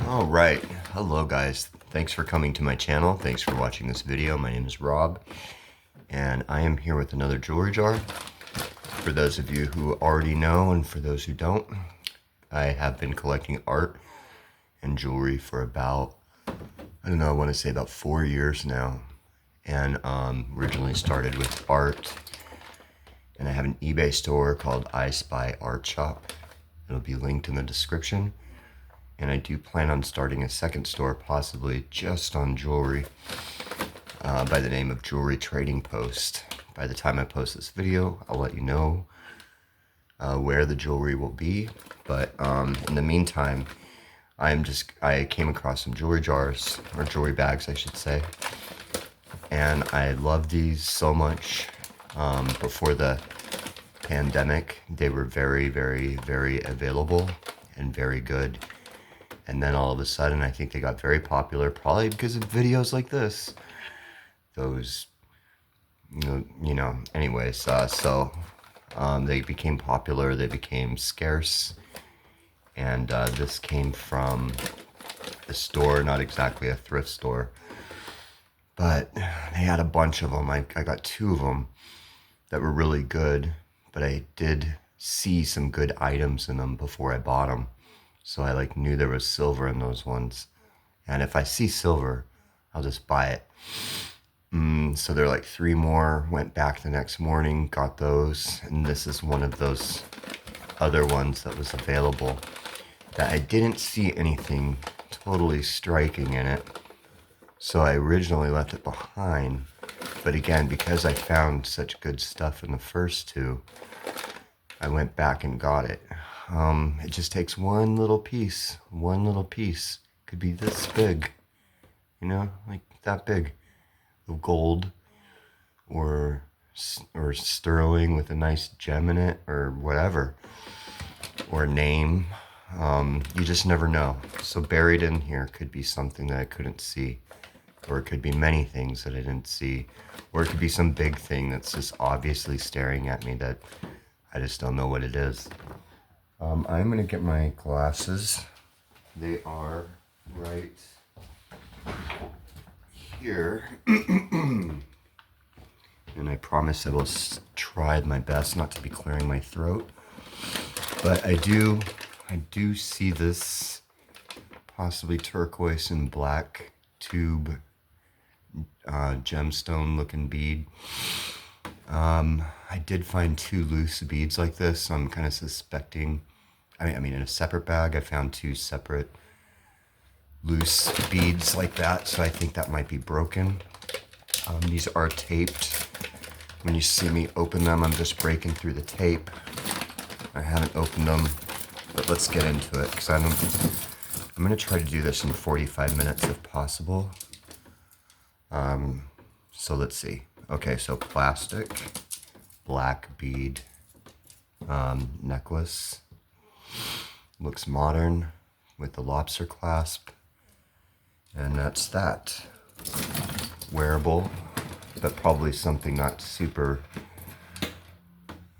All right, hello guys. Thanks for coming to my channel. Thanks for watching this video. My name is Rob, and I am here with another jewelry jar. For those of you who already know, and for those who don't, I have been collecting art and jewelry for about, I don't know, I want to say about 4 years now. And originally started with art, and I have an eBay store called I Spy Art Shop. It'll be linked in the description. And I do plan on starting a second store, possibly just on jewelry, by the name of Jewelry Trading Post. By the time I post this video, I'll let you know where the jewelry will be. But in the meantime, I came across some jewelry jars, or jewelry bags, I should say. And I love these so much. Before the pandemic, they were very, very, very available and very good. And then all of a sudden, I think they got very popular, probably because of videos like this. Those, anyways, so they became popular, they became scarce. And this came from a store, not exactly a thrift store. But they had a bunch of them. I got 2 of them that were really good. But I did see some good items in them before I bought them. So I knew there was silver in those ones. And if I see silver, I'll just buy it. So there are 3 more, went back the next morning, got those. And this is one of those other ones that was available that I didn't see anything totally striking in it. So I originally left it behind. But again, because I found such good stuff in the first 2, I went back and got it. It just takes one little piece. Could be this big, like that big, of gold, or sterling with a nice gem in it, or whatever, or a name. You just never know. So buried in here could be something that I couldn't see, or it could be many things that I didn't see, or it could be some big thing that's just obviously staring at me that I just don't know what it is. I'm going to get my glasses. They are right here. And I promise I will try my best not to be clearing my throat. But I do see this possibly turquoise and black tube gemstone looking bead. I did find 2 loose beads like this, so I'm kind of suspecting. I mean, in a separate bag, I found 2 separate loose beads like that, so I think that might be broken. These are taped. When you see me open them, I'm just breaking through the tape. I haven't opened them, but let's get into it, because I'm going to try to do this in 45 minutes if possible. So let's see. Okay, so plastic, black bead, necklace. Looks modern with the lobster clasp. And that's that. Wearable, but probably something not super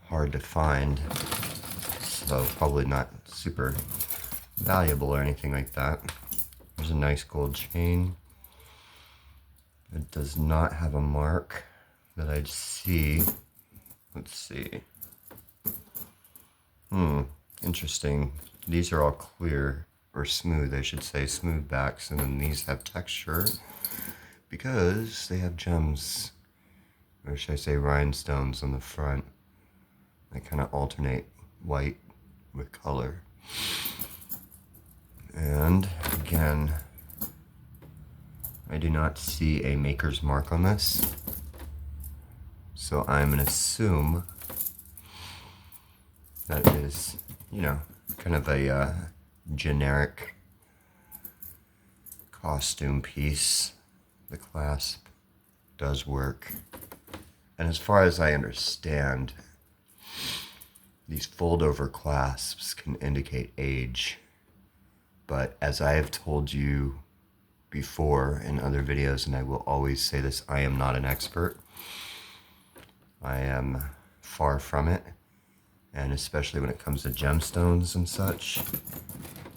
hard to find. So probably not super valuable or anything like that. There's a nice gold chain. It does not have a mark that I'd see. Let's see. Interesting. These are all clear, or smooth, I should say, smooth backs, and then these have texture because they have gems, or should I say rhinestones on the front. They kind of alternate white with color. And again, I do not see a maker's mark on this, so I'm going to assume that it is, kind of a generic costume piece. The clasp does work. And as far as I understand, these fold-over clasps can indicate age. But as I have told you before in other videos, and I will always say this, I am not an expert. I am far from it. And especially when it comes to gemstones and such,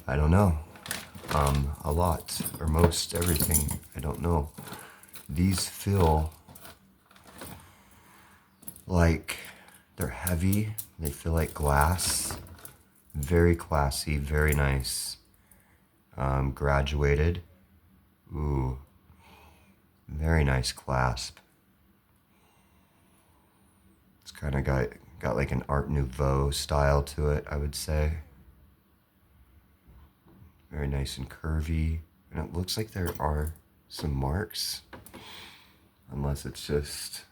I don't know. a lot, or most everything. I don't know. These feel like they're heavy. They feel like glass. Very classy, very nice. Graduated. Ooh, very nice clasp. It's kind of got like an Art Nouveau style to it, I would say. Very nice and curvy. And it looks like there are some marks. Unless it's just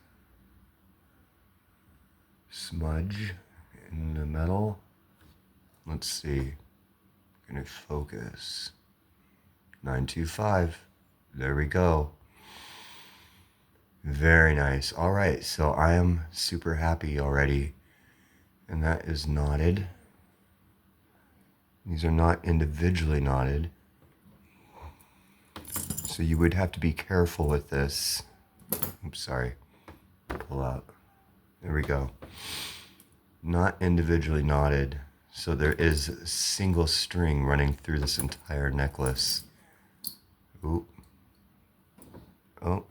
smudge in the metal. Let's see. Gonna focus. 925. There we go. Very nice. All right, so I am super happy already. And that is knotted. These are not individually knotted. So you would have to be careful with this. Oops, sorry. Pull out. There we go. Not individually knotted. So there is a single string running through this entire necklace. Ooh. Oh,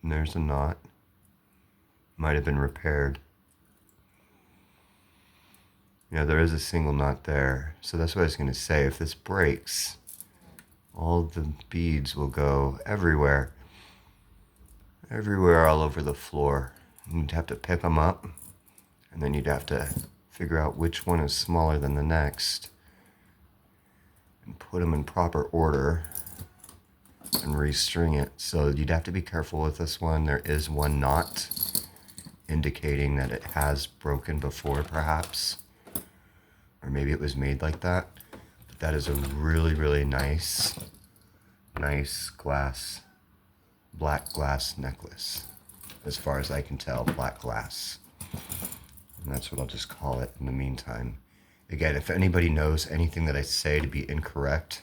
and there's a knot. Might have been repaired. Yeah, there is a single knot there. So that's what I was going to say. If this breaks, all the beads will go everywhere. Everywhere all over the floor. You'd have to pick them up, and then you'd have to figure out which one is smaller than the next and put them in proper order and restring it. So you'd have to be careful with this one. There is one knot indicating that it has broken before, perhaps. Or maybe it was made like that. But that is a really, really nice glass, black glass necklace. As far as I can tell, black glass. And that's what I'll just call it in the meantime. Again, if anybody knows anything that I say to be incorrect,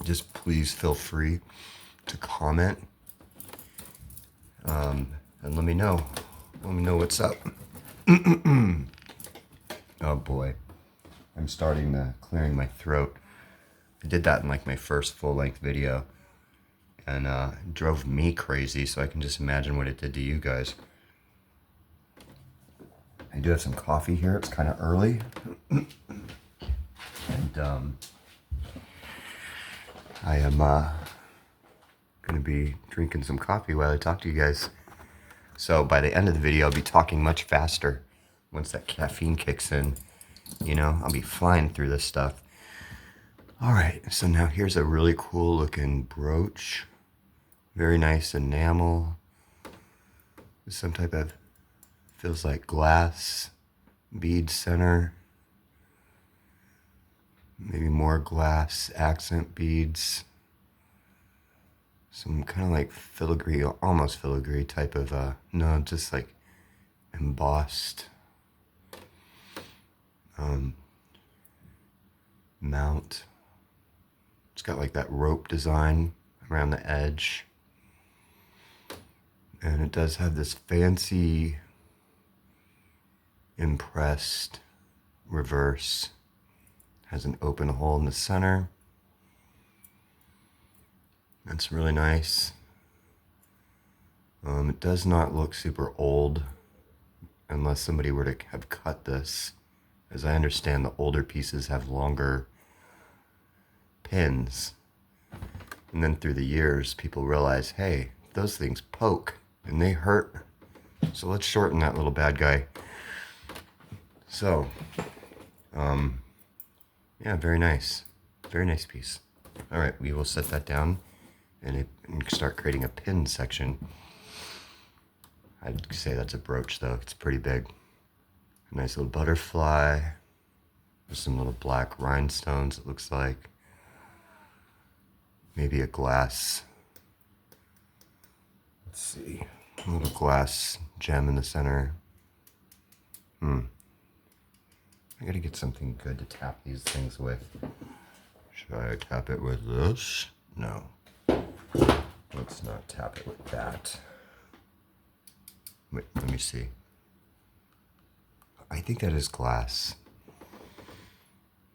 just please feel free to comment. And let me know. Let me know what's up. Oh boy. I'm starting clearing my throat. I did that in like my first full-length video. And it drove me crazy, so I can just imagine what it did to you guys. I do have some coffee here. It's kind of early. And I am going to be drinking some coffee while I talk to you guys. So by the end of the video, I'll be talking much faster. Once that caffeine kicks in, you know, I'll be flying through this stuff. All right, so now here's a really cool looking brooch. Very nice enamel. Some type of, feels like glass bead center. Maybe more glass accent beads. Some kind of like filigree, almost filigree type of, no, just like embossed mount. It's got like that rope design around the edge. And it does have this fancy impressed reverse. Has an open hole in the center. That's really nice. It does not look super old unless somebody were to have cut this. As I understand, the older pieces have longer pins. And then through the years, people realize, hey, those things poke and they hurt. So let's shorten that little bad guy. So, yeah, very nice. Very nice piece. All right, we will set that down and start creating a pin section. I'd say that's a brooch though. It's pretty big. A nice little butterfly. There's some little black rhinestones, it looks like. Maybe a glass. Let's see. A little glass gem in the center. I gotta get something good to tap these things with. Should I tap it with this? No. Let's not tap it with that. Wait, let me see. I think that is glass.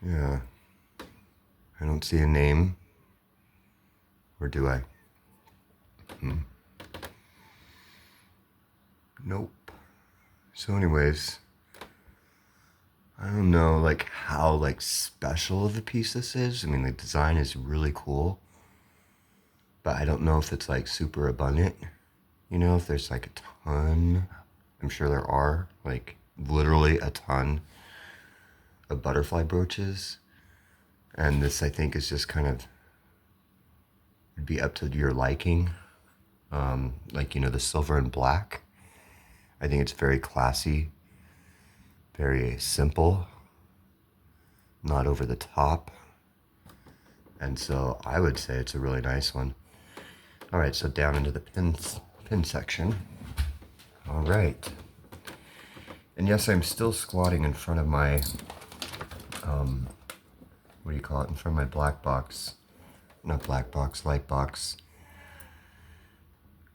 Yeah. I don't see a name. Or do I? Nope. So anyways, I don't know like how like special of a piece this is. I mean, the design is really cool, but I don't know if it's like super abundant. You know, if there's like a ton, I'm sure there are like literally a ton of butterfly brooches. And this, I think, is just kind of, would be up to your liking. Like, you know, the silver and black. I think it's very classy, very simple, not over the top. And so I would say it's a really nice one. All right, so down into the pin section. All right. And yes, I'm still squatting in front of my, what do you call it? In front of my black box. Not black box, light box.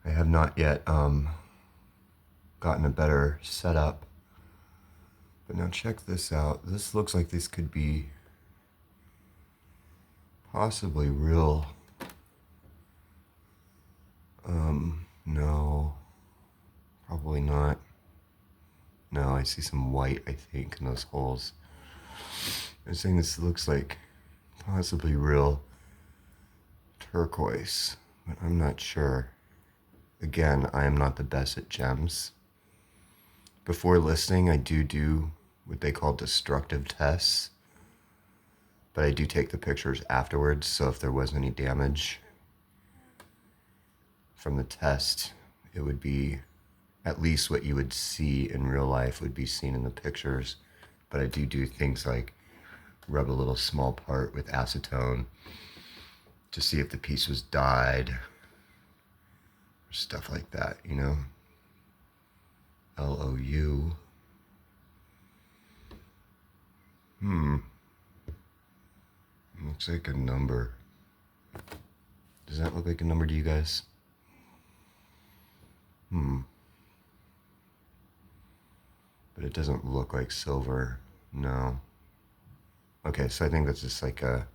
I have not yet gotten a better setup. But now check this out. This looks like this could be possibly real. No, probably not. No, I see some white, I think, in those holes. I'm saying this looks like possibly real turquoise, but I'm not sure. Again, I am not the best at gems. Before listing, I do what they call destructive tests, but I do take the pictures afterwards, so if there was any damage from the test, it would be at least what you would see in real life would be seen in the pictures. But I do things like rub a little small part with acetone to see if the piece was dyed, or stuff like that, you know. LOU. Looks like a number. Does that look like a number to you guys? But it doesn't look like silver. No. Okay, so I think that's just like a...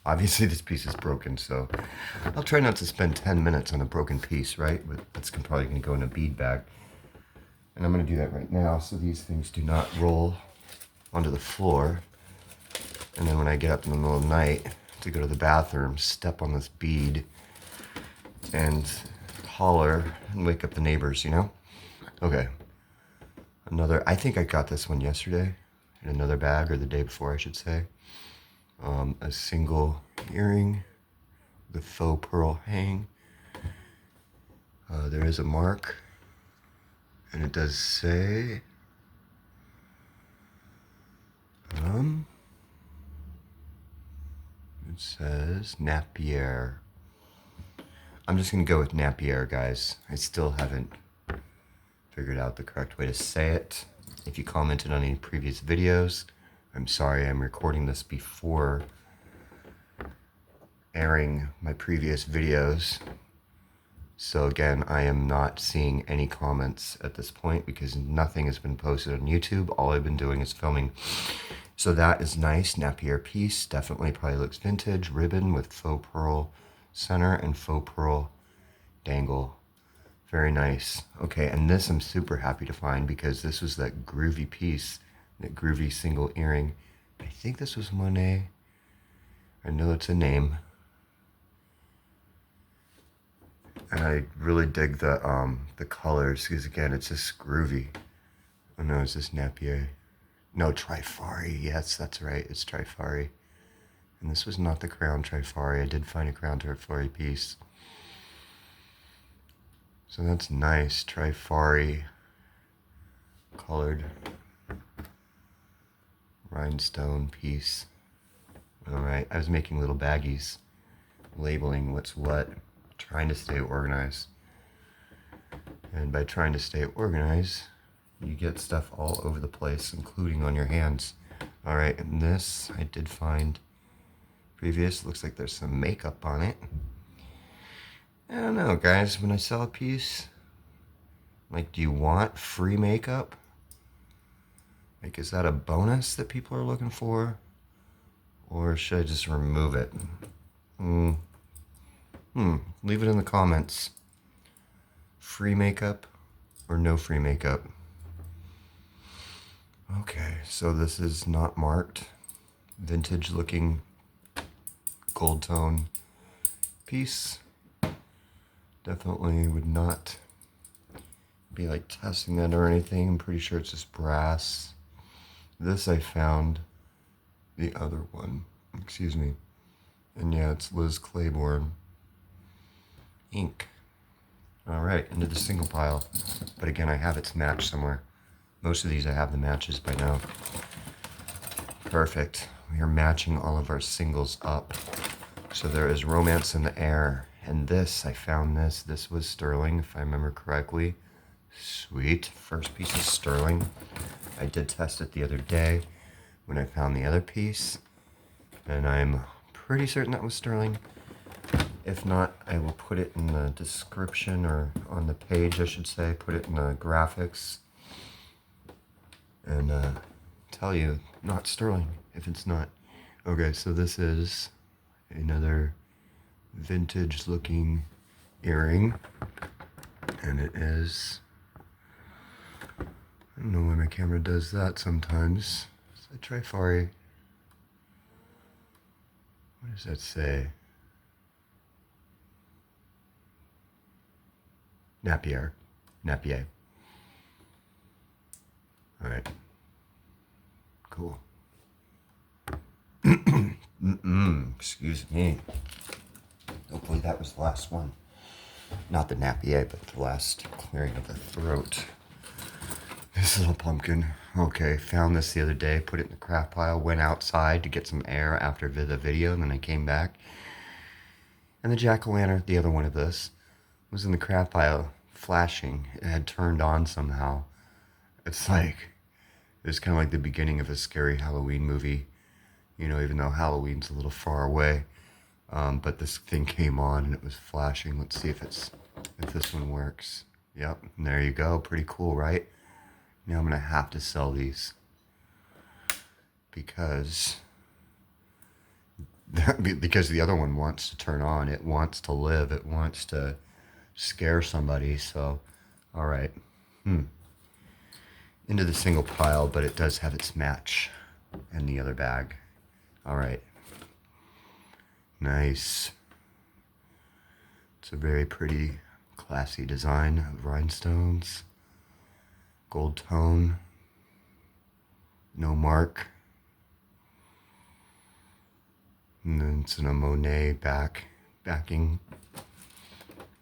Obviously this piece is broken, so I'll try not to spend 10 minutes on a broken piece, right? But that's probably going to go in a bead bag. And I'm going to do that right now so these things do not roll onto the floor. And then when I get up in the middle of the night to go to the bathroom, step on this bead and holler and wake up the neighbors, you know? Okay. Another, I think I got this one yesterday in another bag, or the day before, I should say. A single earring with faux pearl hang. There is a mark, and it does say, it says Napier. I'm just gonna go with Napier, guys. I still haven't figured out the correct way to say it. If you commented on any previous videos, I'm sorry, I'm recording this before airing my previous videos. So again, I am not seeing any comments at this point because nothing has been posted on YouTube. All I've been doing is filming. So that is nice. Napier piece, definitely probably looks vintage. Ribbon with faux pearl center and faux pearl dangle. Very nice. Okay, and this I'm super happy to find because this was that groovy piece, that groovy single earring. I think this was Monet. I know it's a name. And I really dig the colors because again, it's just groovy. Oh no, is this Napier? No, Trifari. Yes, that's right. It's Trifari. And this was not the crown Trifari. I did find a crown Trifari piece. So that's nice. Trifari colored rhinestone piece. All right, I was making little baggies, labeling what's what, trying to stay organized. And by trying to stay organized, you get stuff all over the place, including on your hands. All right, and this I did find previous. Looks like there's some makeup on it. I don't know, guys. When I sell a piece, like, do you want free makeup? Like, is that a bonus that people are looking for? Or should I just remove it? Leave it in the comments. Free makeup or no free makeup? Okay, so this is not marked. Vintage looking gold tone piece. Definitely would not be like testing that or anything. I'm pretty sure it's just brass. This I found the other one, excuse me. And yeah, it's Liz Claiborne ink. All right, into the single pile. But again, I have its match somewhere. Most of these I have the matches by now. Perfect. We are matching all of our singles up. So there is Romance in the Air. And this, I found this. This was sterling, if I remember correctly. Sweet. First piece is sterling. I did test it the other day when I found the other piece. And I'm pretty certain that was sterling. If not, I will put it in the description, or on the page, I should say. Put it in the graphics. And tell you, not sterling, if it's not. Okay, so this is another vintage looking earring. And it is, I don't know why my camera does that sometimes. It's a Trifari. What does that say? Napier. Napier. All right. Cool. Excuse me. Hopefully that was the last one. Not the Napier, but the last clearing of the throat. This little pumpkin. Okay, found this the other day, put it in the craft pile, went outside to get some air after the video, and then I came back. And the jack-o'-lantern, the other one of this, was in the craft pile, flashing. It had turned on somehow. It's kind of like the beginning of a scary Halloween movie, you know, even though Halloween's a little far away. But this thing came on and it was flashing. Let's see if this one works. Yep, and there you go. Pretty cool, right? Now I'm gonna have to sell these because the other one wants to turn on. It wants to live. It wants to scare somebody. So, all right. Into the single pile, but it does have its match in the other bag. All right. Nice. It's a very pretty, classy design of rhinestones. Gold tone. No mark. And then it's in a Monet backing.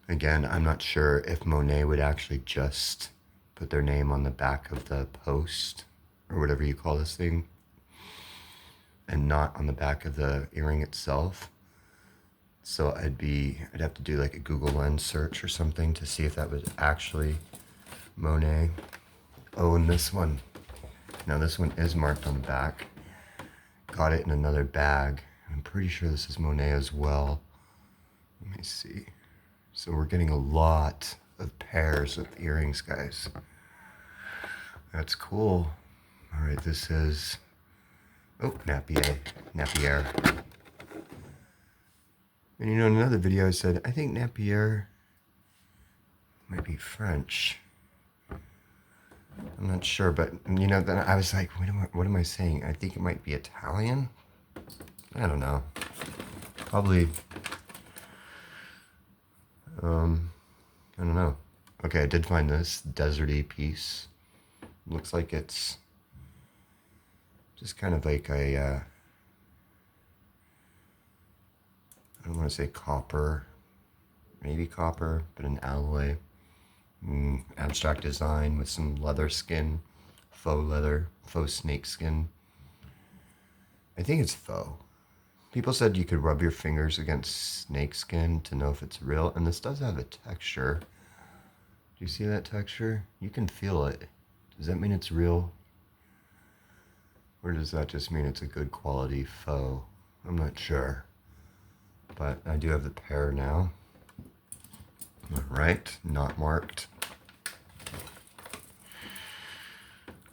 Again, I'm not sure if Monet would actually just put their name on the back of the post, or whatever you call this thing, and not on the back of the earring itself. So I'd have to do like a Google Lens search or something to see if that was actually Monet. Oh, and this one. Now this one is marked on the back. Got it in another bag. I'm pretty sure this is Monet as well. Let me see. So we're getting a lot of pairs of earrings, guys. That's cool. All right, this is, Napier. And you know, in another video I said, I think Napier might be French. I'm not sure, but you know, then I was like, what am I saying? I think it might be Italian. I don't know. Probably, I don't know. Okay, I did find this deserty piece. Looks like it's just kind of like a, I don't want to say copper, maybe copper, but an alloy. Abstract design with some leather skin, faux leather, faux snake skin. I think it's faux. People said you could rub your fingers against snake skin to know if it's real, and this does have a texture. Do you see that texture? You can feel it. Does that mean it's real? Or does that just mean it's a good quality faux? I'm not sure. But I do have the pair now. All right, not marked.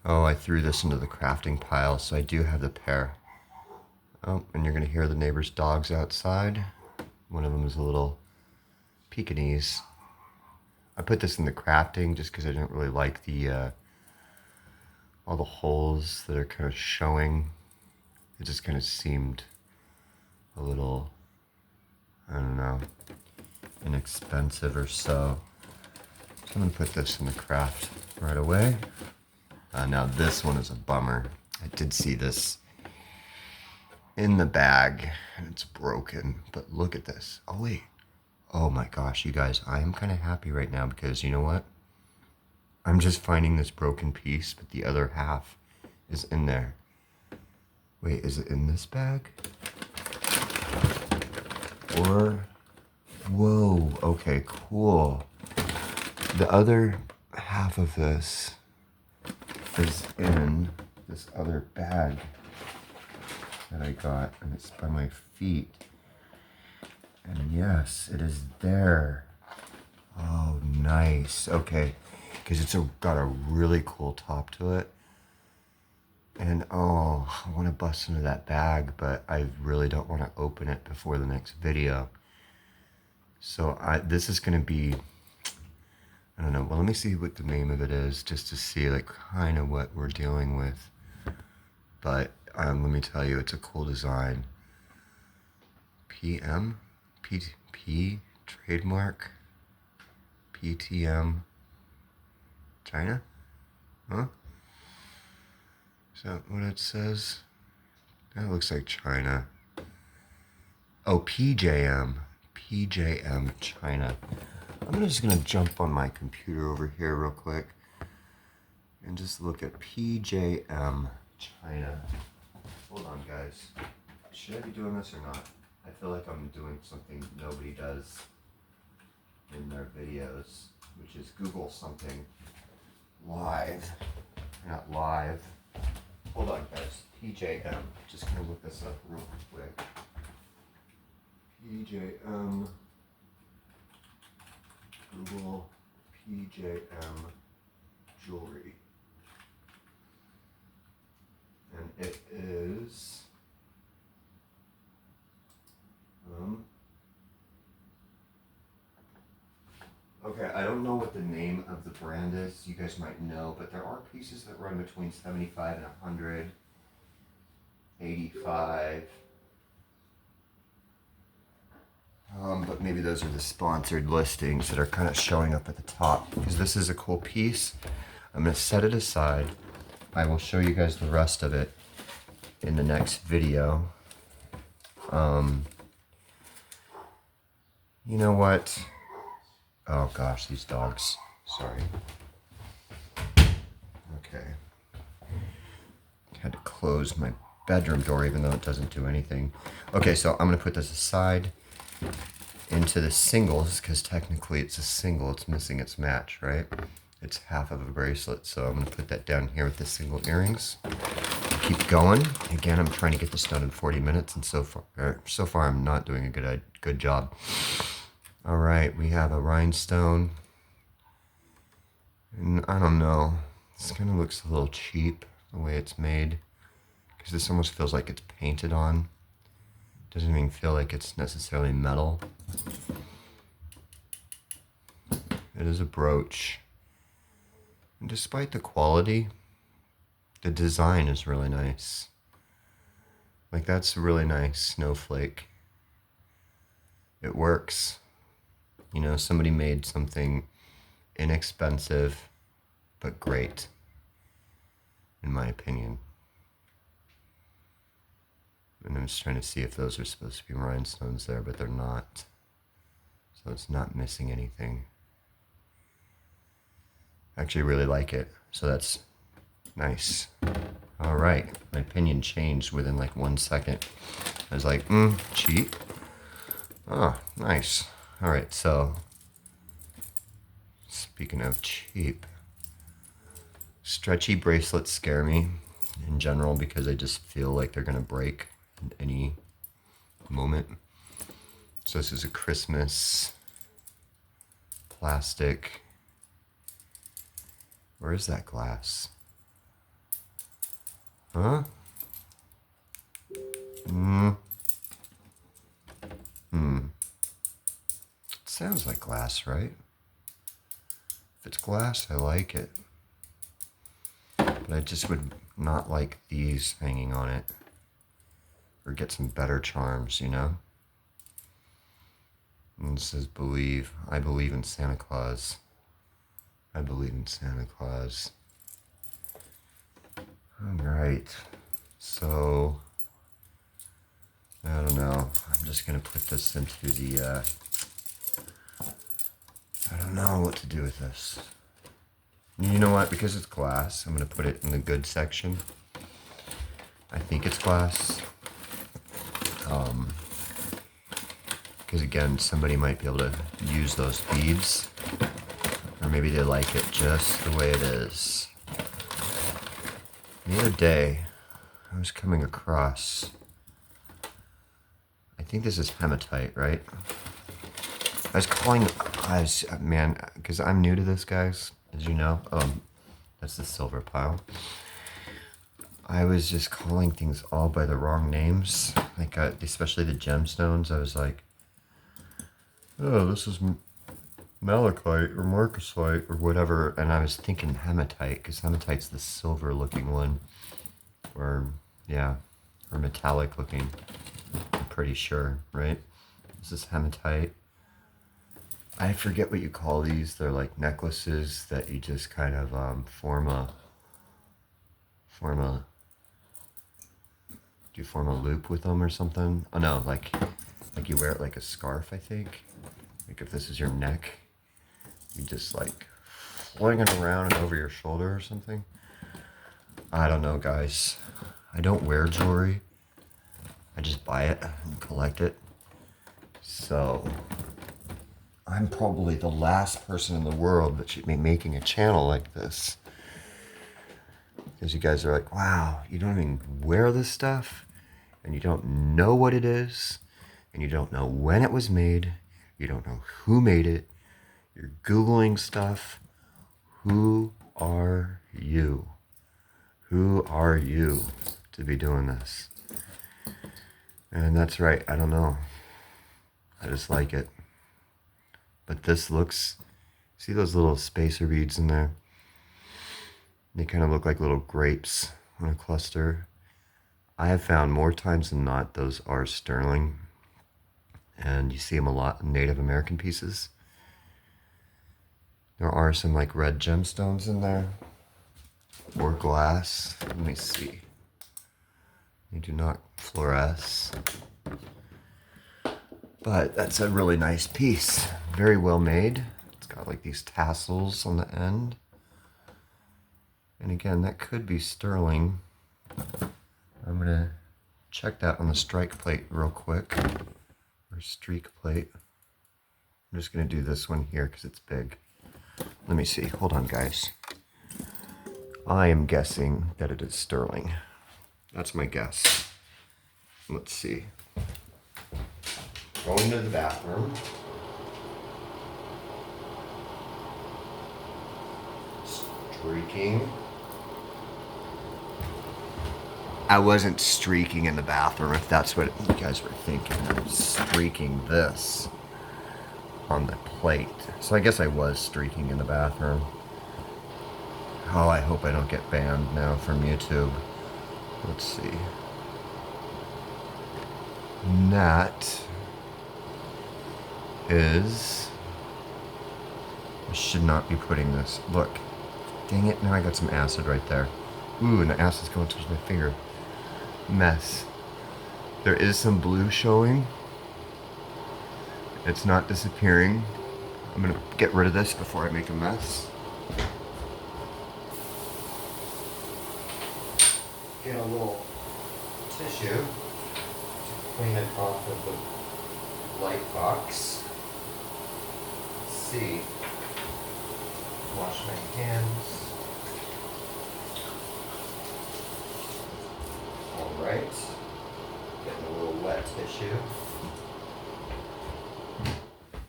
Oh, I threw this into the crafting pile, so I do have the pair. Oh, and you're gonna hear the neighbor's dogs outside. One of them is a little Pekingese. I put this in the crafting just because I didn't really like the all the holes that are kind of showing. It just kind of seemed a little, I don't know, inexpensive or so. So I'm gonna put this in the craft right away. Now this one is a bummer. I did see this in the bag and it's broken, but look at this. Oh wait, oh my gosh, you guys, I am kind of happy right now because you know what? I'm just finding this broken piece, but the other half is in there. Wait, is it in this bag? Or, whoa, okay, cool. The other half of this is in this other bag that I got, and it's by my feet. And yes, it is there. Oh, nice. Okay, because it's got a really cool top to it. And oh, I want to bust into that bag, but I really don't want to open it before the next video. So this is going to be, I don't know, well, let me see what the name of it is, just to see like kind of what we're dealing with. But let me tell you, it's a cool design. P trademark, PTM, China? Huh? Is that what it says? That looks like China. Oh, PJM China. I'm just gonna jump on my computer over here real quick and just look at PJM China. Hold on, guys. Should I be doing this or not? I feel like I'm doing something nobody does in their videos, which is Google something live. Not live. Hold on, guys. PJM. Just gonna look this up real quick. PJM. Google PJM jewelry. And it is okay, I don't know what the name of the brand is. You guys might know, but there are pieces that run between 75 and 185. But maybe those are the sponsored listings that are kind of showing up at the top, because this is a cool piece. I'm going to set it aside. I will show you guys the rest of it in the next video. You know what? Oh gosh, these dogs. Sorry. Okay. Had to close my bedroom door even though it doesn't do anything. Okay, so I'm going to put this aside into the singles, because technically it's a single. It's missing its match, right? It's half of a bracelet, so I'm going to put that down here with the single earrings. Keep going. Again, I'm trying to get this done in 40 minutes, and so far I'm not doing a good job. All right, we have a rhinestone, and I don't know. This kind of looks a little cheap the way it's made, because this almost feels like it's painted on. Doesn't even feel like it's necessarily metal. It is a brooch. And despite the quality, the design is really nice. Like, that's a really nice snowflake. It works. You know, somebody made something inexpensive, but great, in my opinion. And I'm just trying to see if those are supposed to be rhinestones there, but they're not. So it's not missing anything. I actually really like it, so that's nice. All right, my opinion changed within like 1 second. I was like, cheap. Oh, nice. All right, so speaking of cheap, stretchy bracelets scare me in general because I just feel like they're gonna break in any moment. So this is a Christmas plastic. Where is that glass? Huh? It's Sounds like glass, right? If it's glass, I like it. But I just would not like these hanging on it. Or get some better charms, you know? And it says believe. I believe in Santa Claus. I believe in Santa Claus. Alright. So, I don't know. I'm just going to put this into the, I don't know what to do with this. You know what? Because it's glass, I'm going to put it in the good section. I think it's glass. Because again, somebody might be able to use those beads. Or maybe they like it just the way it is. The other day, I was coming across, I think this is hematite, right? I was calling, man, because I'm new to this, guys, as you know. That's the silver pile. I was just calling things all by the wrong names, like especially the gemstones. I was like, oh, this is malachite or marcasite or whatever, and I was thinking hematite, because hematite's the silver looking one, or yeah, or metallic looking, I'm pretty sure, right? This is hematite. I forget what you call these. They're like necklaces that you just kind of form a loop with them or something. Oh no, like you wear it like a scarf, I think. Like if this is your neck, you just like fling it around and over your shoulder or something. I don't know, guys. I don't wear jewelry. I just buy it and collect it. So I'm probably the last person in the world that should be making a channel like this. Because you guys are like, wow, you don't even wear this stuff, and you don't know what it is, and you don't know when it was made, you don't know who made it, you're Googling stuff. Who are you? Who are you to be doing this? And that's right, I don't know. I just like it. But this looks, see those little spacer beads in there? They kind of look like little grapes on a cluster. I have found more times than not those are sterling. And you see them a lot in Native American pieces. There are some like red gemstones in there. Or glass. Let me see. They do not fluoresce. But that's a really nice piece. Very well made. It's got like these tassels on the end. And again, that could be sterling. I'm gonna check that on the strike plate real quick. Or streak plate. I'm just gonna do this one here because it's big. Let me see, hold on guys. I am guessing that it is sterling. That's my guess. Let's see. Going to the bathroom. Streaking. I wasn't streaking in the bathroom, if that's what you guys were thinking. I was streaking this on the plate. So I guess I was streaking in the bathroom. Oh, I hope I don't get banned now from YouTube. Let's see. And that is... I should not be putting this. Look. Dang it, now I got some acid right there. Ooh, and the acid's going towards my finger. Mess. There is some blue showing. It's not disappearing. I'm gonna get rid of this before I make a mess. Get a little tissue to clean it off of the light box. Let's see. Wash my hands. Alright. Getting a little wet tissue.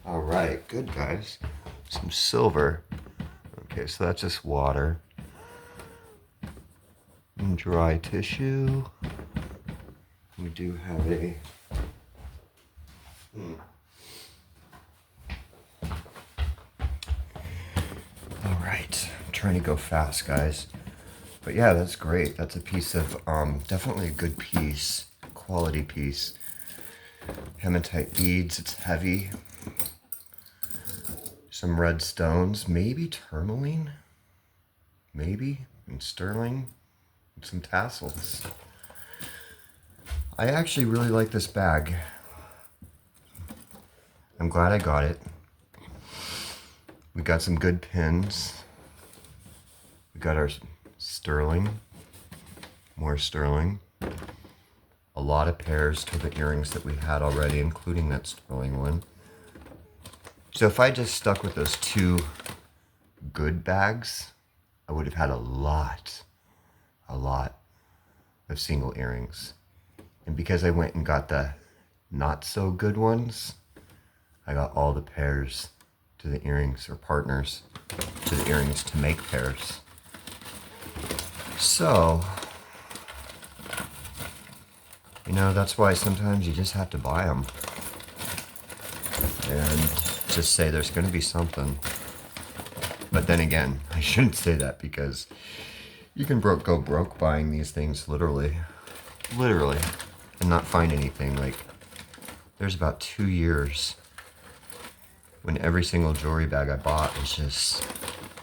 Alright, good guys. Some silver. Okay, so that's just water. And dry tissue. We do have a right, I'm trying to go fast, guys. But yeah, that's great. That's a piece of, definitely a good piece, quality piece. Hematite beads, it's heavy. Some red stones, maybe tourmaline, maybe, and sterling, and some tassels. I actually really like this bag. I'm glad I got it. We got some good pins. We got our sterling, more sterling. A lot of pairs to the earrings that we had already, including that sterling one. So if I just stuck with those two good bags, I would have had a lot of single earrings. And because I went and got the not so good ones, I got all the pairs to the earrings, or partners to the earrings to make pairs. So, you know, that's why sometimes you just have to buy them. And just say there's going to be something. But then again, I shouldn't say that because you can go broke buying these things literally, and not find anything. Like, there's about 2 years when every single jewelry bag I bought was just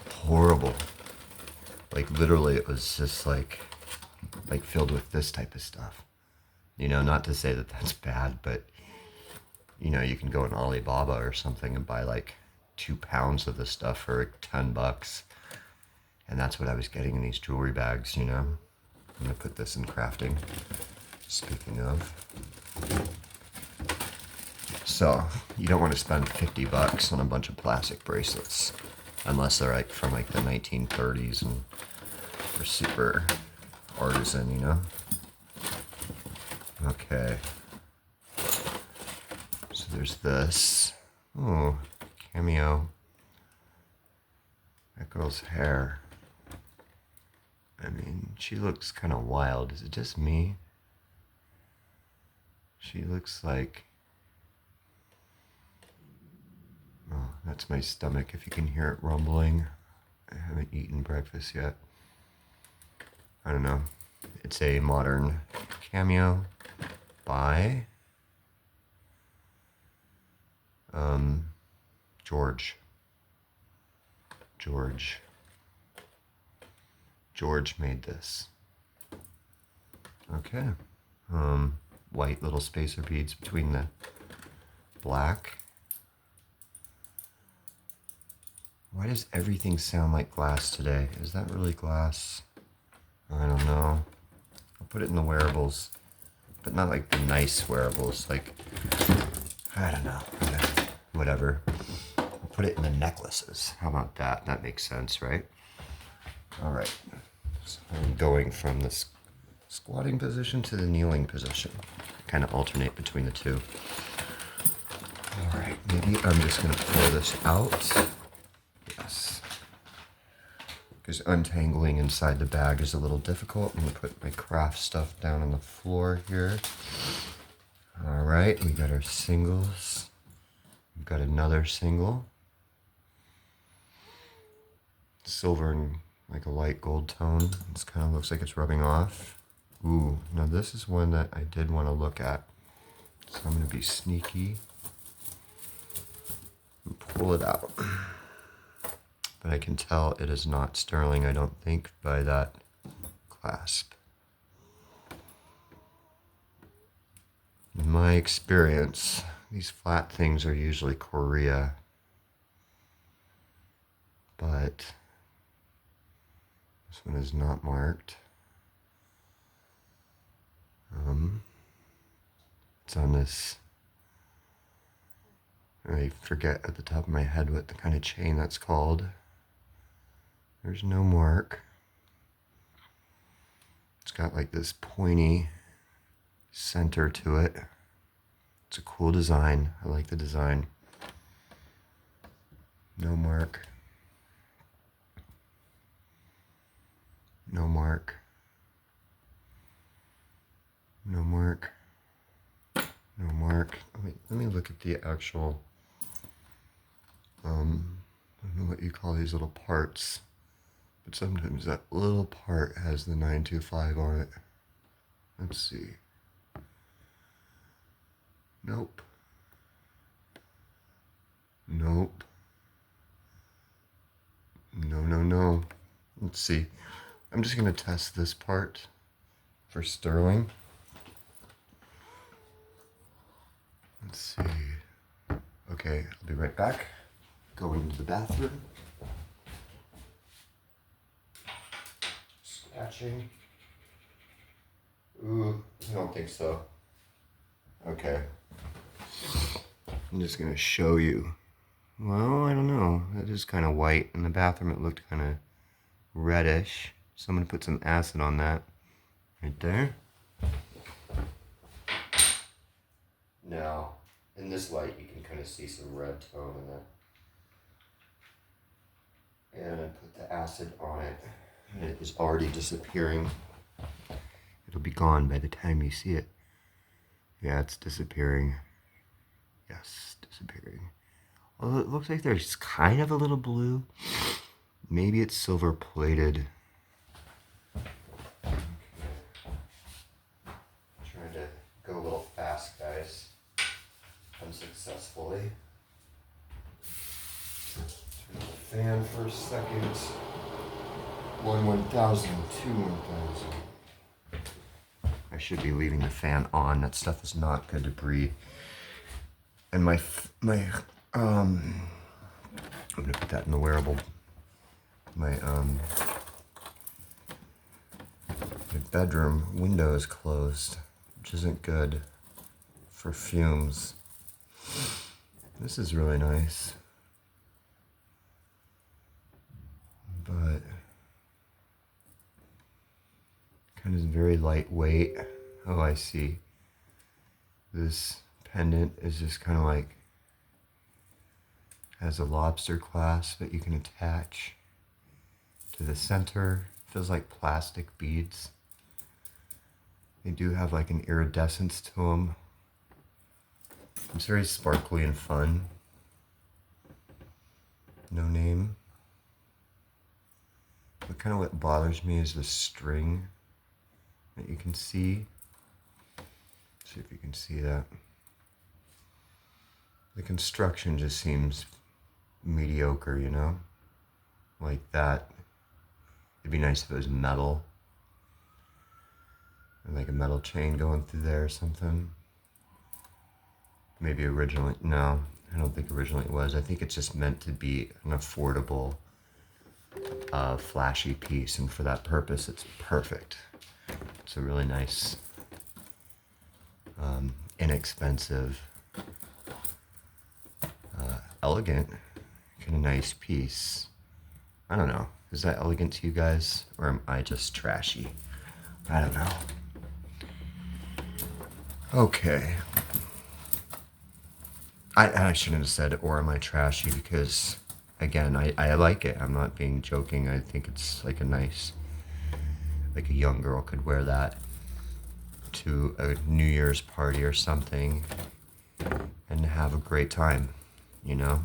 horrible. Like, literally, it was just like filled with this type of stuff. You know, not to say that that's bad, but you know, you can go in Alibaba or something and buy like 2 pounds of this stuff for like $10. And that's what I was getting in these jewelry bags, you know. I'm gonna put this in crafting, speaking of. So, you don't want to spend $50 on a bunch of plastic bracelets, unless they're like from like the 1930s and they're super artisan, you know. Okay. So there's this. Oh, cameo. That girl's hair. I mean, she looks kind of wild. Is it just me? She looks like... Oh, that's my stomach, if you can hear it rumbling. I haven't eaten breakfast yet. I don't know. It's a modern cameo by George. George made this. Okay. White little spacer beads between the black. Why does everything sound like glass today? Is that really glass? I don't know. I'll put it in the wearables, but not like the nice wearables. Like, I don't know. Whatever. I'll put it in the necklaces. How about that? That makes sense, right? All right. So I'm going from this squatting position to the kneeling position. Kind of alternate between the two. All right. Maybe I'm just going to pour this out. Yes. Because untangling inside the bag is a little difficult. I'm going to put my craft stuff down on the floor here. All right. We got our singles. We've got another single. Silver and like a light gold tone. This kind of looks like it's rubbing off. Ooh, now this is one that I did want to look at. So I'm going to be sneaky and pull it out. But I can tell it is not sterling, I don't think, by that clasp. In my experience, these flat things are usually Korea. But this one is not marked. It's on this, I forget at the top of my head what the kind of chain that's called. There's no mark. It's got like this pointy center to it. It's a cool design. I like the design. No mark. No mark. No mark. No mark. Let me look at the actual, I don't know what you call these little parts. But sometimes that little part has the 925 on it. Let's see. Nope. Nope. No, no, no. Let's see. I'm just going to test this part for sterling. Let's see. Okay, I'll be right back. Going to the bathroom. Scratching. Ooh, I don't think so. Okay. I'm just going to show you. Well, I don't know. It is kind of white. In the bathroom, it looked kind of reddish. So I'm going to put some acid on that. Right there. Now, in this light, you can kind of see some red tone in that. And I put the acid on it. And it is already disappearing. It'll be gone by the time you see it. Yeah, it's disappearing. Yes, disappearing. Although it looks like there's kind of a little blue. Maybe it's silver plated. Okay. Trying to go a little fast, guys. Unsuccessfully. Turn the fan for a second. 1,000, 1,000. I should be leaving the fan on. That stuff is not good to breathe. And I'm gonna put that in the wearable. My bedroom window is closed, which isn't good for fumes. This is really nice, but kind of very lightweight. Oh, I see. This pendant is just kind of like, has a lobster clasp that you can attach to the center. Feels like plastic beads. They do have like an iridescence to them. It's very sparkly and fun. No name. But kind of what bothers me is the string that you can see. See if you can see that. The construction just seems mediocre, you know? Like that. It'd be nice if it was metal. Or like a metal chain going through there or something. Maybe originally, no, I don't think originally it was. I think it's just meant to be an affordable, flashy piece, and for that purpose, it's perfect. It's a really nice, inexpensive, elegant, kind of nice piece. I don't know. Is that elegant to you guys, or am I just trashy? I don't know. Okay. I shouldn't have said, or am I trashy, because, again, I like it. I'm not being joking. I think it's like a nice, like a young girl could wear that to a New Year's party or something and have a great time, you know?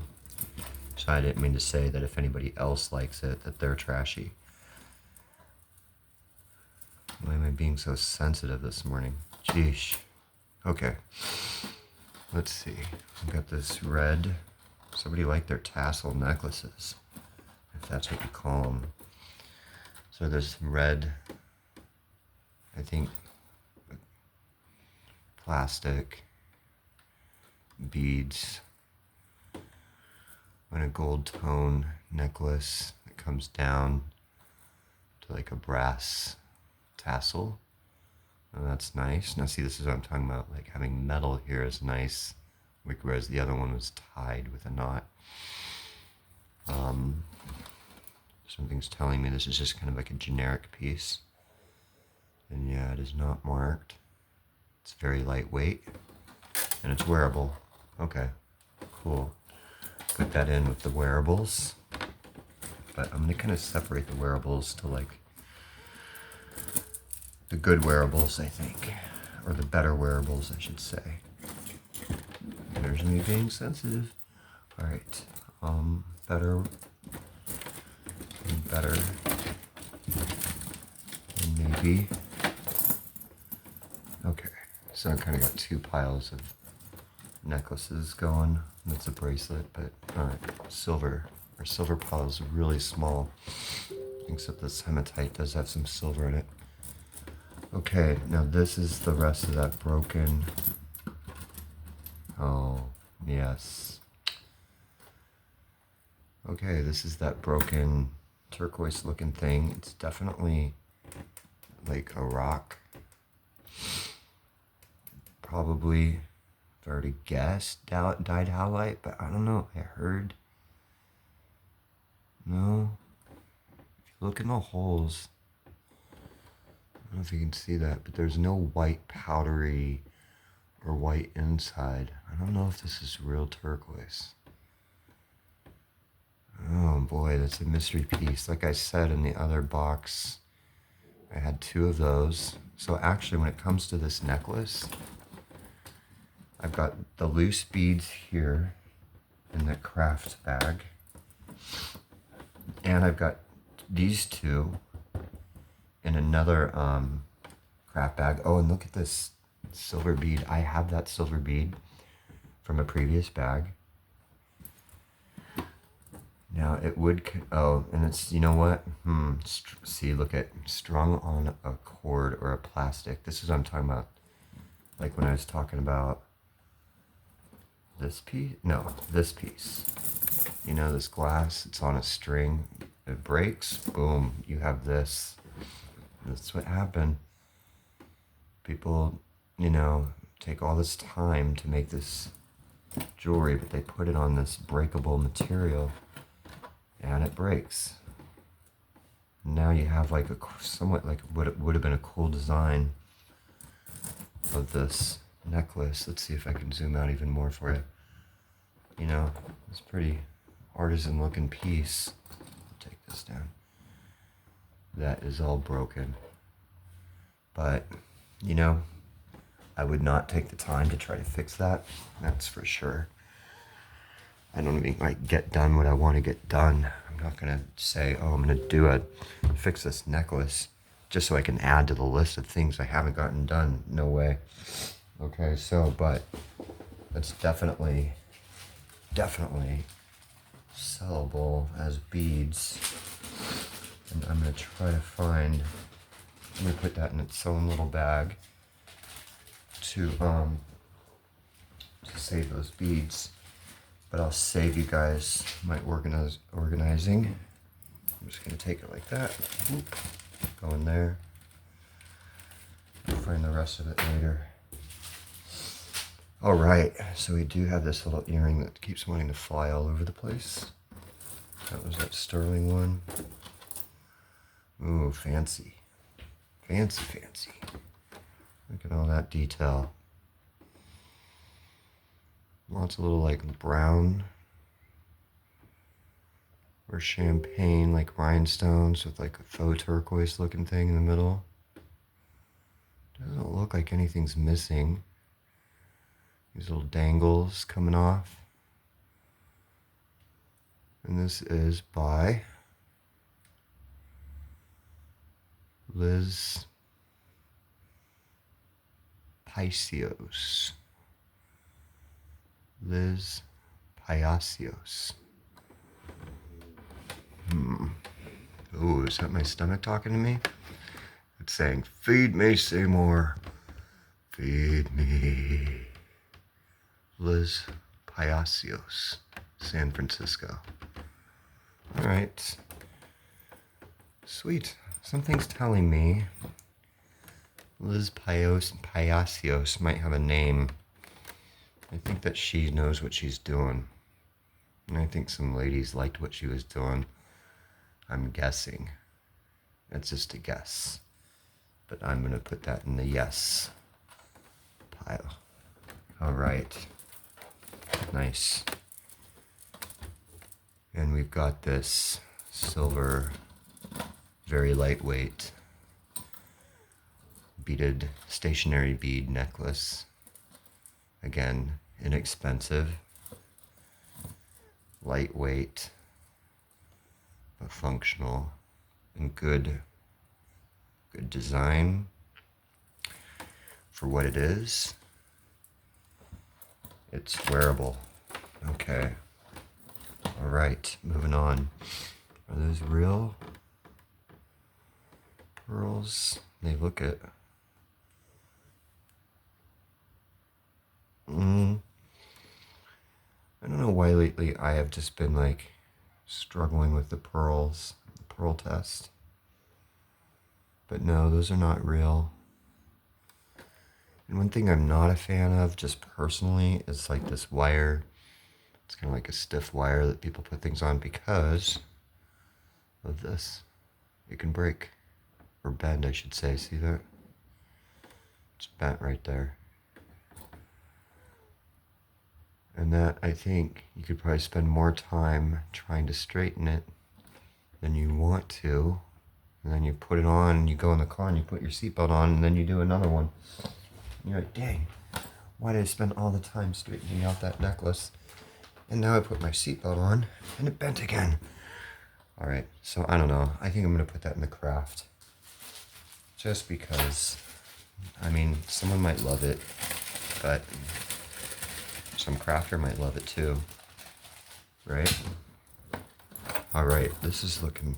So I didn't mean to say that if anybody else likes it, that they're trashy. Why am I being so sensitive this morning? Jeesh. Okay. Let's see. I've got this red. Somebody liked their tassel necklaces, if that's what you call them. So there's some red, I think, plastic beads on a gold tone necklace that comes down to like a brass tassel. And that's nice. Now see, this is what I'm talking about. Like having metal here is nice, whereas the other one was tied with a knot. Something's telling me this is just kind of like a generic piece. And yeah, it is not marked. It's very lightweight. And it's wearable. Okay, cool. Put that in with the wearables. But I'm going to kind of separate the wearables to like the good wearables, I think. Or the better wearables, I should say. There's me being sensitive. Alright, better something better. Maybe. Okay, so I kind of got two piles of necklaces going. That's a bracelet, but alright, silver. Our silver pile is really small, except this hematite does have some silver in it. Okay, now this is the rest of that broken. Oh, yes. Okay, this is that broken turquoise looking thing. It's definitely like a rock. Probably, I've already guessed, dyed halite, but I don't know. I heard. No. If you look in the holes, I don't know if you can see that, but there's no white powdery or white inside. I don't know if this is real turquoise. Oh boy, that's a mystery piece. Like I said in the other box, I had two of those. So actually, when it comes to this necklace, I've got the loose beads here in the craft bag. And I've got these two in another craft bag. Oh, and look at this silver bead. I have that silver bead from a previous bag. Now it would, oh, and it's, you know what? See, look at strung on a cord or a plastic. This is what I'm talking about. Like when I was talking about this piece, no, this piece. You know, this glass, it's on a string. It breaks, boom, you have this. That's what happened. People, you know, take all this time to make this jewelry, but they put it on this breakable material. And it breaks. Now you have like a somewhat like what would have been a cool design of this necklace. Let's see if I can zoom out even more for you. You know, it's pretty artisan looking piece. Take this down. That is all broken. But, you know, I would not take the time to try to fix that. That's for sure. I don't even like get done what I want to get done. I'm not gonna say, oh, I'm gonna fix this necklace just so I can add to the list of things I haven't gotten done. No way. Okay, so, but it's definitely sellable as beads. And I'm gonna try to find, I'm gonna put that in its own little bag to save those beads. But I'll save you guys my organizing. I'm just gonna take it like that. Whoop. Go in there. I'll find the rest of it later. All right, so we do have this little earring that keeps wanting to fly all over the place. That was that sterling one. Ooh, fancy. Fancy. Look at all that detail. Lots of little like brown or champagne like rhinestones with like a faux turquoise looking thing in the middle. Doesn't look like anything's missing. These little dangles coming off. And this is by Liz Paisios. Liz Paisios. Ooh, is that my stomach talking to me? It's saying, feed me, Seymour. Feed me. Liz Paisios, San Francisco. All right. Sweet. Something's telling me Liz Paisios might have a name. I think that she knows what she's doing. And I think some ladies liked what she was doing. I'm guessing. It's just a guess. But I'm going to put that in the yes pile. All right. Nice. And we've got this silver, very lightweight, beaded stationary bead necklace. Again, inexpensive, lightweight, but functional and good design for what it is. It's wearable. Okay. All right, moving on. Are those real pearls? They look it. I don't know why lately I have just been like struggling with the pearls, the pearl test. But no, those are not real. And one thing I'm not a fan of, just personally, is like this wire. It's kind of like a stiff wire that people put things on because of this. It can break. Or bend, I should say. See that? It's bent right there. And that, I think, you could probably spend more time trying to straighten it than you want to. And then you put it on and you go in the car and you put your seatbelt on and then you do another one. And you're like, dang, why did I spend all the time straightening out that necklace? And now I put my seatbelt on and it bent again. All right, so I don't know. I think I'm gonna put that in the craft. Just because, I mean, someone might love it, but some crafter might love it too, right? All right, this is looking,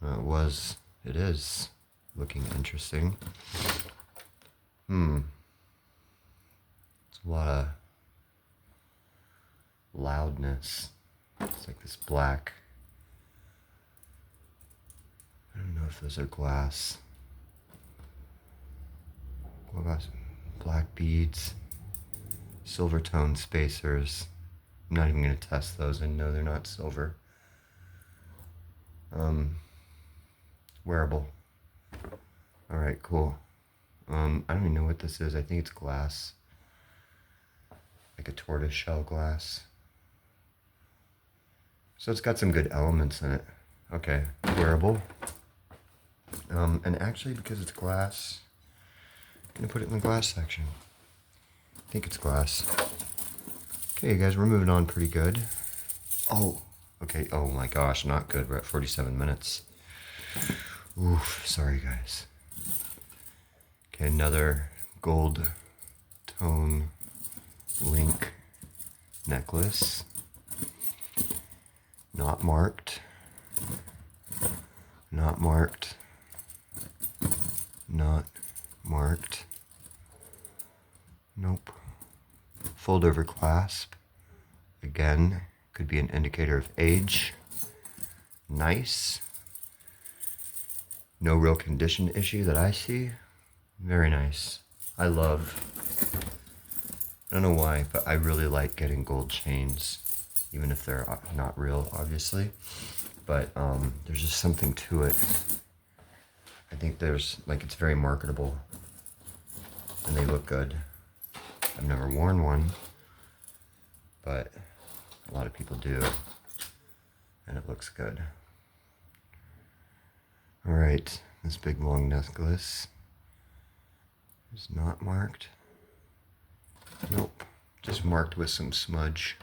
it is looking interesting. It's a lot of loudness. It's like this black, I don't know if those are glass, black beads, silver tone spacers. I'm not even going to test those. I know they're not silver. Wearable. All right, cool. I don't even know what this is. I think it's glass, like a tortoise shell glass. So it's got some good elements in it. Okay, wearable. And actually, because it's glass, I'm gonna put it in the glass section. I think it's glass. Okay, guys, we're moving on pretty good. Oh, okay. Oh my gosh, not good. We're at 47 minutes. Oof, sorry, guys. Okay, another gold tone link necklace. Not marked. Not marked. Not marked. Nope. Fold over clasp. Again, could be an indicator of age. Nice. No real condition issue that I see. Very nice. I don't know why, but I really like getting gold chains, even if they're not real, obviously. But there's just something to it. I think it's very marketable, and they look good. I've never worn one, but a lot of people do, and it looks good. All right, this big long necklace is not marked. Nope, just marked with some smudge.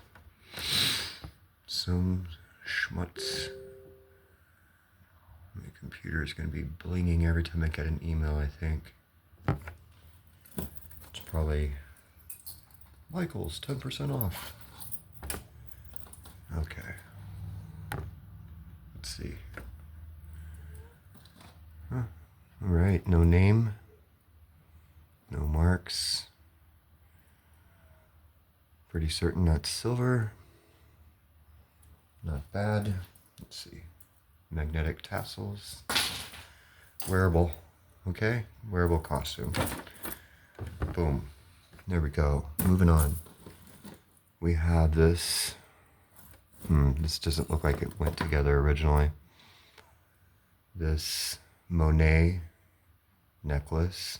Some schmutz. My computer is going to be blinging every time I get an email, I think. It's probably Michael's 10% off. Okay. Let's see. Huh. All right, no name. No marks. Pretty certain that's silver. Not bad. Let's see. Magnetic tassels. Wearable. Okay? Wearable costume. Boom. There we go. Moving on. We have this. This doesn't look like it went together originally. This Monet necklace.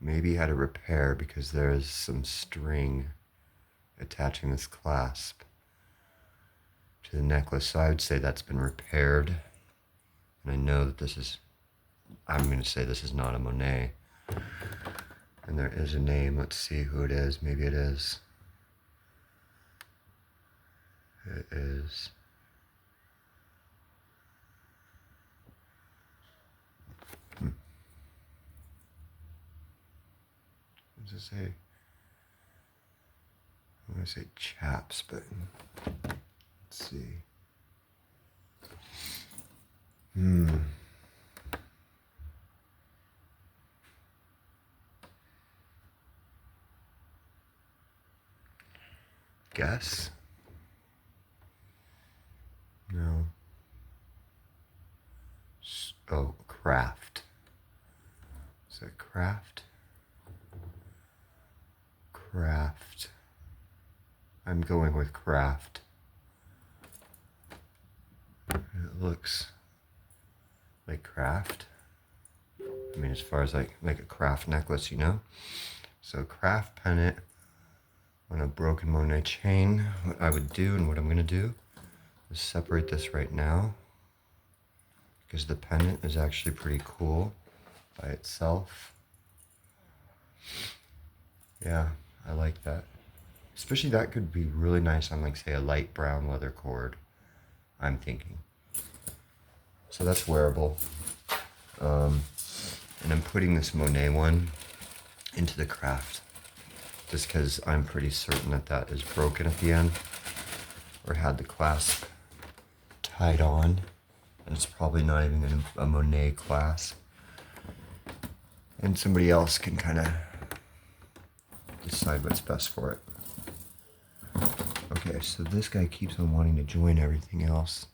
Maybe had a repair because there's some string attaching this clasp to the necklace. So I would say that's been repaired. And I know that I'm going to say this is not a Monet. And there is a name. Let's see who it is. Maybe it is. It is does it say? I'm going to say chaps, but let's see. Guess? No. Oh, craft. Is that craft? Craft. I'm going with craft. It looks like craft. I mean, as far as like a craft necklace, you know? So craft pennant on a broken Monet chain. What I would do and what I'm gonna do is separate this right now because the pendant is actually pretty cool by itself. Yeah, I like that. Especially that could be really nice on like say a light brown leather cord, I'm thinking. So that's wearable. And I'm putting this Monet one into the craft just because I'm pretty certain that that is broken at the end or had the clasp tied on, and it's probably not even a Monet clasp. And somebody else can kind of decide what's best for it. Okay, so this guy keeps on wanting to join everything else.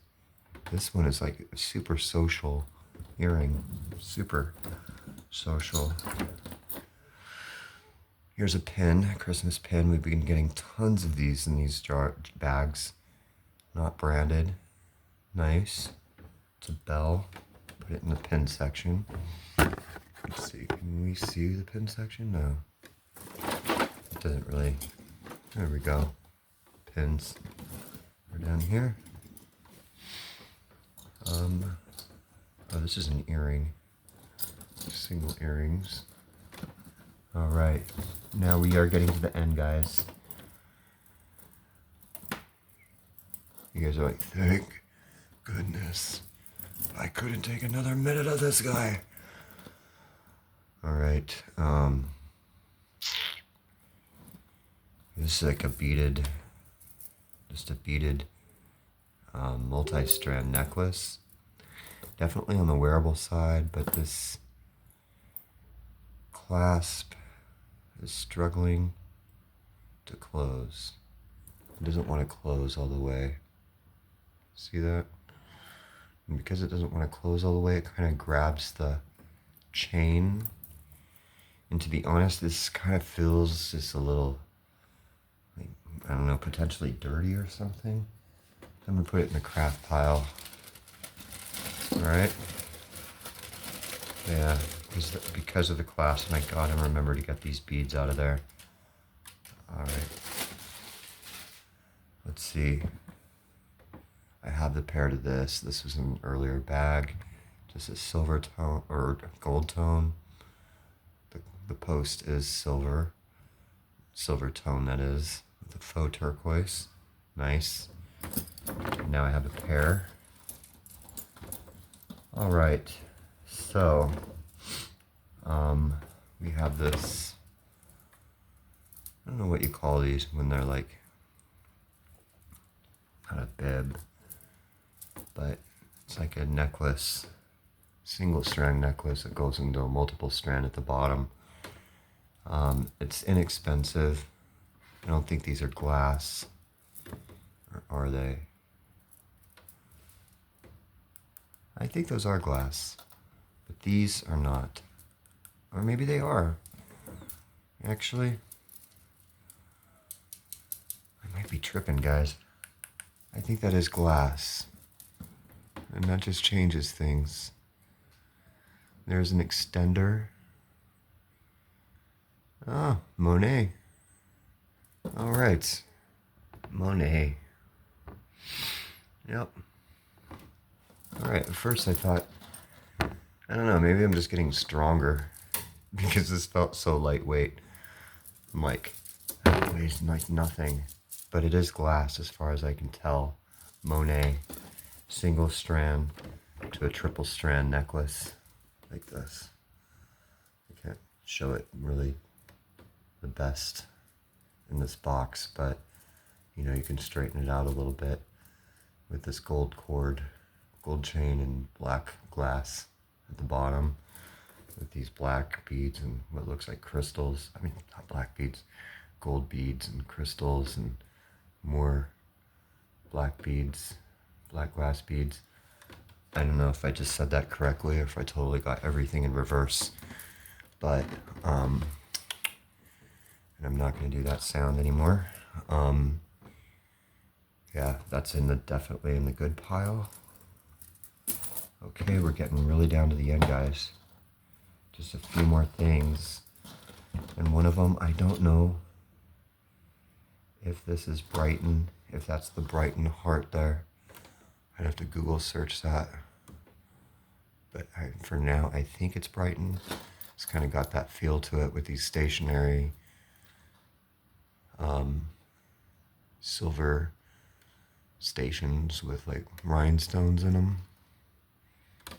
This one is like a super social earring, super social. Here's a pin, a Christmas pin. We've been getting tons of these in these bags, not branded. Nice. It's a bell. Put it in the pin section. Let's see, can we see the pin section? No. It doesn't really. There we go. Pins are down here. Oh, this is an earring. Single earrings. All right, now we are getting to the end, guys. You guys are like, thank goodness. I couldn't take another minute of this guy. All right, this is like a beaded, just a beaded multi-strand necklace. Definitely on the wearable side, but this clasp is struggling to close. It doesn't want to close all the way. See that? And because it doesn't want to close all the way, it kind of grabs the chain. And to be honest, this kind of feels just a little, like, I don't know, potentially dirty or something. I'm gonna put it in the craft pile. All right. Yeah, because of the clasp, and I gotta remember to get these beads out of there. All right. Let's see. I have the pair to this. This was an earlier bag. Just a silver tone, or gold tone. The post is silver. Silver tone, that is. With a faux turquoise. Nice. And now I have a pair. All right. So, we have this, I don't know what you call these when they're like, not a bib, but it's like a necklace, single strand necklace that goes into a multiple strand at the bottom. It's inexpensive. I don't think these are glass, or are they? I think those are glass, but these are not. Or maybe they are. Actually, I might be tripping, guys. I think that is glass. And that just changes things. There's an extender. Ah, Monet. All right. Monet. Yep. All right, at first I thought, I don't know, maybe I'm just getting stronger because this felt so lightweight. I'm like, that weighs like nothing. But it is glass as far as I can tell. Monet, single strand to a triple strand necklace like this. I can't show it really the best in this box, but you know, you can straighten it out a little bit with this gold cord, gold chain, and black glass at the bottom with these black beads and what looks like crystals. I mean, not black beads, gold beads and crystals and more black beads, black glass beads. I don't know if I just said that correctly or if I totally got everything in reverse, but and I'm not going to do that sound anymore. Yeah, that's definitely in the good pile. Okay, we're getting really down to the end, guys. Just a few more things. And one of them, I don't know if this is Brighton, if that's the Brighton heart there. I'd have to Google search that. But for now, I think it's Brighton. It's kind of got that feel to it with these stationary silver stations with like rhinestones in them.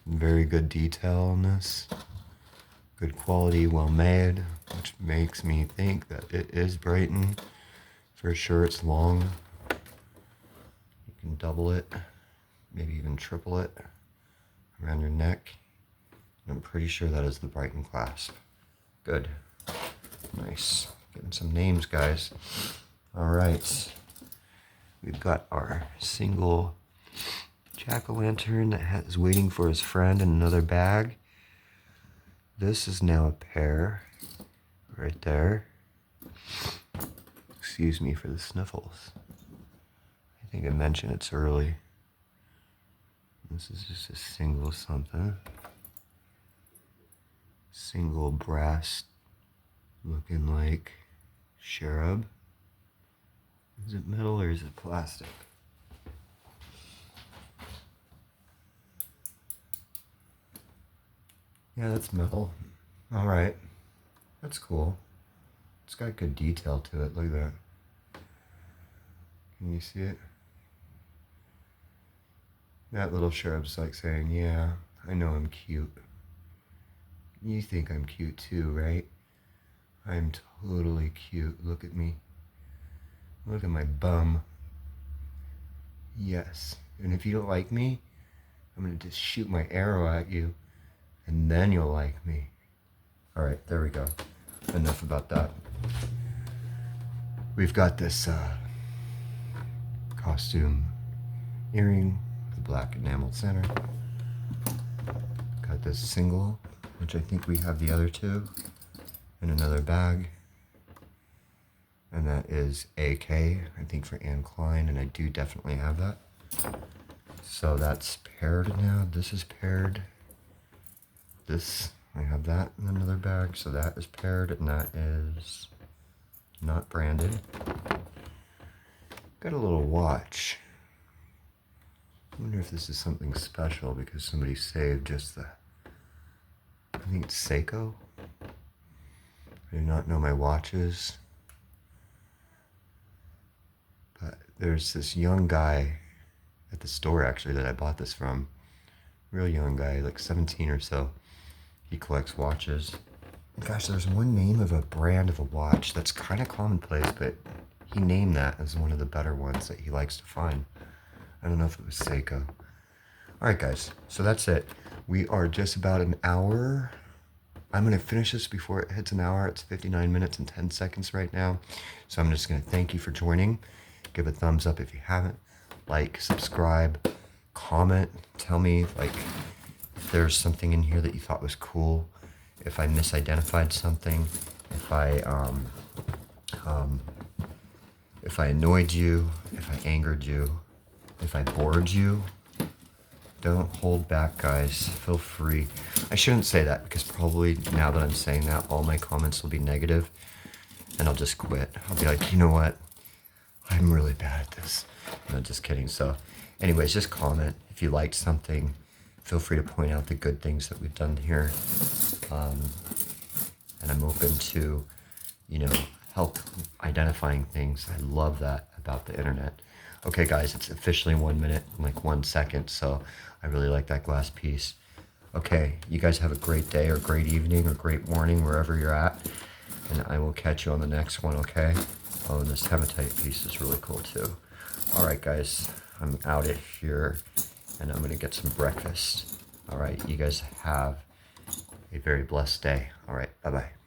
Very good detail on this. Good quality, well made, which makes me think that it is Brighton. For sure it's long. You can double it, maybe even triple it around your neck. And I'm pretty sure that is the Brighton clasp. Good. Nice. Getting some names, guys. All right. We've got our single jack-o'-lantern that is waiting for his friend in another bag. This is now a pair right there. Excuse me for the sniffles. I think I mentioned it's early. This is just a single something. Single brass looking like cherub. Is it metal or is it plastic? Yeah, that's metal. All right. That's cool. It's got good detail to it. Look at that. Can you see it? That little cherub's like saying, yeah, I know I'm cute. You think I'm cute too, right? I'm totally cute. Look at me. Look at my bum. Yes. And if you don't like me, I'm going to just shoot my arrow at you, and then you'll like me. All right, there we go. Enough about that. We've got this costume earring, the black enamel center. Got this single, which I think we have the other two in another bag. And that is AK, I think for Anne Klein, and I do definitely have that. So that's paired now. This is paired. This, I have that in another bag, so that is paired, and that is not branded. Got a little watch. I wonder if this is something special because somebody saved just the, I think it's Seiko. I do not know my watches. But there's this young guy at the store actually that I bought this from. Real young guy, like 17 or so. He collects watches. Gosh, there's one name of a brand of a watch that's kind of commonplace, but he named that as one of the better ones that he likes to find. I don't know if it was Seiko. All right, guys, so that's it. We are just about an hour. I'm going to finish this before it hits an hour. It's 59 minutes and 10 seconds right now. So I'm just going to thank you for joining. Give a thumbs up if you haven't. Like, subscribe, comment. Tell me, like, if there's something in here that you thought was cool. If I misidentified something. If I annoyed you. If I angered you. If I bored you. Don't hold back, guys. Feel free. I shouldn't say that because probably now that I'm saying that, all my comments will be negative and I'll just quit. I'll be like, you know what? I'm really bad at this. No, just kidding. So anyways, just comment. If you liked something, feel free to point out the good things that we've done here. And I'm open to, you know, help identifying things. I love that about the internet. Okay, guys, it's officially 1 minute, like 1 second, so I really like that glass piece. Okay, you guys have a great day or great evening or great morning wherever you're at, and I will catch you on the next one, okay? Oh, and this hematite piece is really cool too. All right, guys, I'm out of here, and I'm gonna get some breakfast. All right, you guys have a very blessed day. All right, bye-bye.